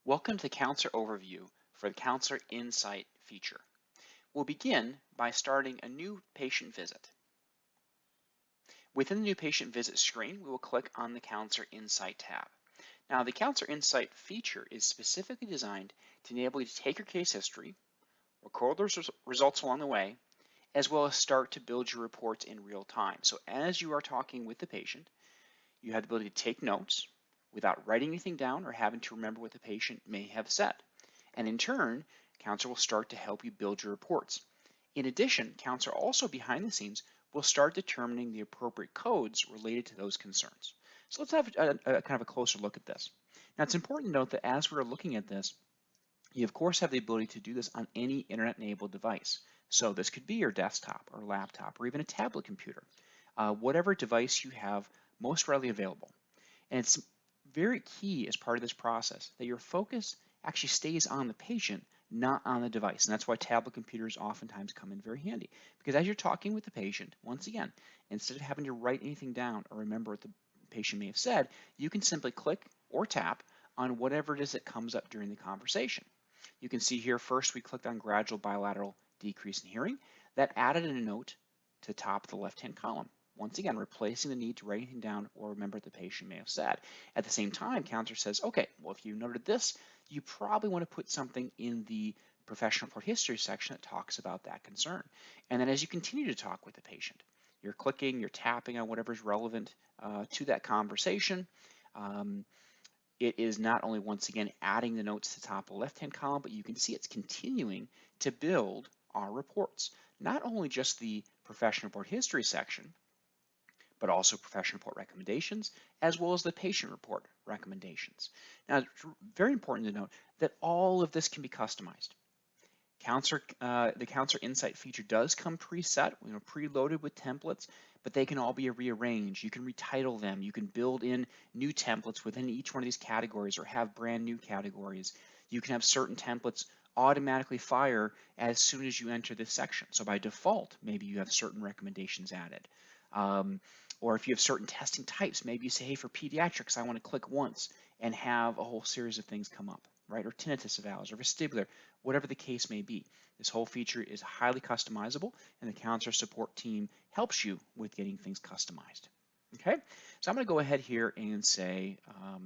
Welcome to the Counselor Overview for the Counselor Insight feature. We'll begin by starting a new patient visit. Within the new patient visit screen, we will click on the Counselor Insight tab. Now, the Counselor Insight feature is specifically designed to enable you to take your case history, record those results along the way, as well as start to build your reports in real time. So as you are talking with the patient, you have the ability to take notes without writing anything down or having to remember what the patient may have said. And in turn, Counselor will start to help you build your reports. In addition, Counselor also behind the scenes will start determining the appropriate codes related to those concerns. So let's have a kind of a closer look at this. Now it's important to note that as we're looking at this, you of course have the ability to do this on any internet-enabled device. So this could be your desktop or laptop or even a tablet computer, whatever device you have most readily available. And it's very key as part of this process that your focus actually stays on the patient, not on the device. And that's why tablet computers oftentimes come in very handy. Because as you're talking with the patient, once again, instead of having to write anything down or remember what the patient may have said, you can simply click or tap on whatever it is that comes up during the conversation. You can see here first we clicked on gradual bilateral decrease in hearing. That added a note to the top of the left-hand column. Once again, replacing the need to write anything down or remember what the patient may have said. At the same time, Counselor says, okay, well, if you noted this, you probably want to put something in the professional report history section that talks about that concern. And then as you continue to talk with the patient, you're clicking, you're tapping on whatever's relevant to that conversation. It is not only, once again, adding the notes to the top of the left-hand column, but you can see it's continuing to build our reports. Not only just the professional report history section, but also professional report recommendations, as well as the patient report recommendations. Now, it's very important to note that all of this can be customized. The Counselor Insight feature does come preset, preloaded with templates, but they can all be rearranged. You can retitle them. You can build in new templates within each one of these categories or have brand new categories. You can have certain templates automatically fire as soon as you enter this section. So by default, maybe you have certain recommendations added. Or if you have certain testing types, maybe you say, hey, for pediatrics, I want to click once and have a whole series of things come up, right? Or tinnitus evals or vestibular, whatever the case may be. This whole feature is highly customizable, and the Counselor support team helps you with getting things customized. Okay, so I'm going to go ahead here and say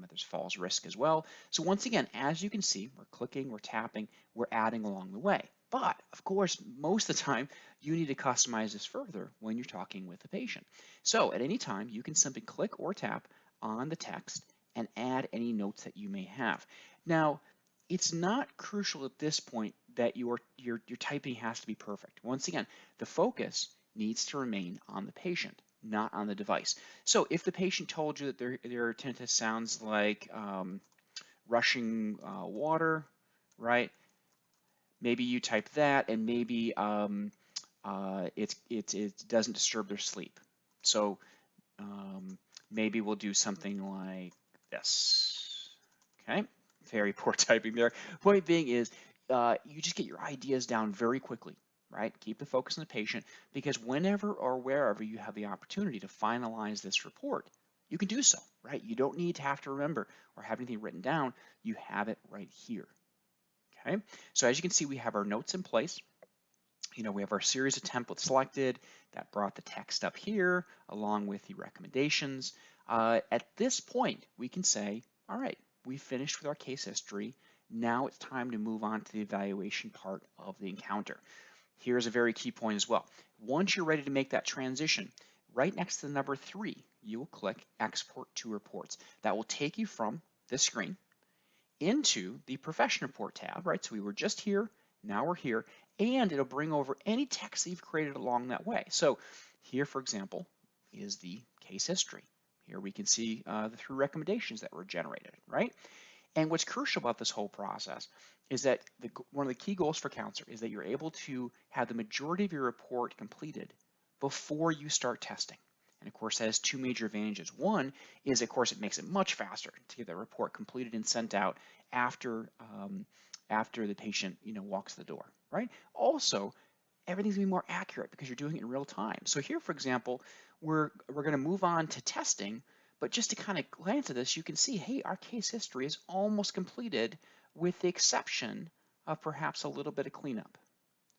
there's falls risk as well. So once again, as you can see, we're clicking, we're tapping, we're adding along the way. But of course, most of the time, you need to customize this further when you're talking with the patient. So at any time, you can simply click or tap on the text and add any notes that you may have. Now, it's not crucial at this point that your typing has to be perfect. Once again, the focus needs to remain on the patient, not on the device. So if the patient told you that their tinnitus sounds like rushing water, right? Maybe you type that, and maybe it doesn't disturb their sleep. So maybe we'll do something like this. Okay, very poor typing there. Point being is you just get your ideas down very quickly, right? Keep the focus on the patient, because whenever or wherever you have the opportunity to finalize this report, you can do so, right? You don't need to have to remember or have anything written down. You have it right here. Okay, so as you can see, we have our notes in place. We have our series of templates selected that brought the text up here along with the recommendations. At this point, we can say, all right, we finished with our case history. Now it's time to move on to the evaluation part of the encounter. Here's a very key point as well. Once you're ready to make that transition, right next to the number 3, you will click Export to Reports. That will take you from this screen into the Professional Report tab, right? So we were just here, now we're here, and it'll bring over any text that you've created along that way. So here, for example, is the case history. Here we can see the 3 recommendations that were generated, right? And what's crucial about this whole process is that one of the key goals for Counselor is that you're able to have the majority of your report completed before you start testing. And of course, that has 2 major advantages. One is, of course, it makes it much faster to get that report completed and sent out after the patient walks the door, right? Also, everything's gonna be more accurate because you're doing it in real time. So here, for example, we're gonna move on to testing, But just to kind of glance at this, you can see, hey, our case history is almost completed with the exception of perhaps a little bit of cleanup,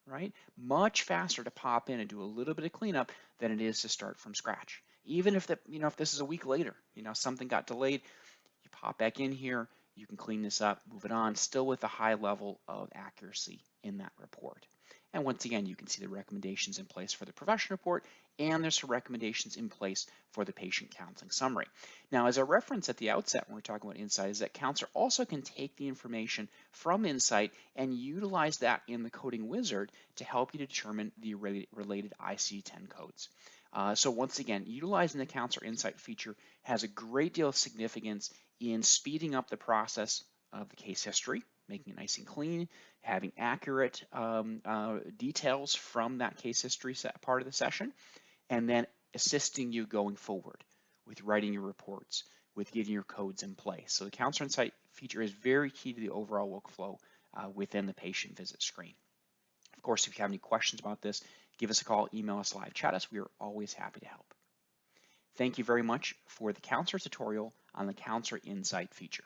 right? Much faster to pop in and do a little bit of cleanup than it is to start from scratch. Even if if this is a week later, something got delayed, you pop back in here, you can clean this up, move it on, still with a high level of accuracy in that report. And once again, you can see the recommendations in place for the profession report, and there's some recommendations in place for the patient counseling summary. Now, as a reference at the outset when we're talking about Insight, is that counselor also can take the information from Insight and utilize that in the coding wizard to help you determine the related ICD-10 codes. So once again, utilizing the CounselEAR Insight feature has a great deal of significance in speeding up the process of the case history, making it nice and clean, having accurate details from that case history part of the session, and then assisting you going forward with writing your reports, with getting your codes in place. So the CounselEAR Insight feature is very key to the overall workflow within the patient visit screen. Of course, if you have any questions about this, give us a call, email us, live chat us. We are always happy to help. Thank you very much for the CounselEAR tutorial on the CounselEAR Insight feature.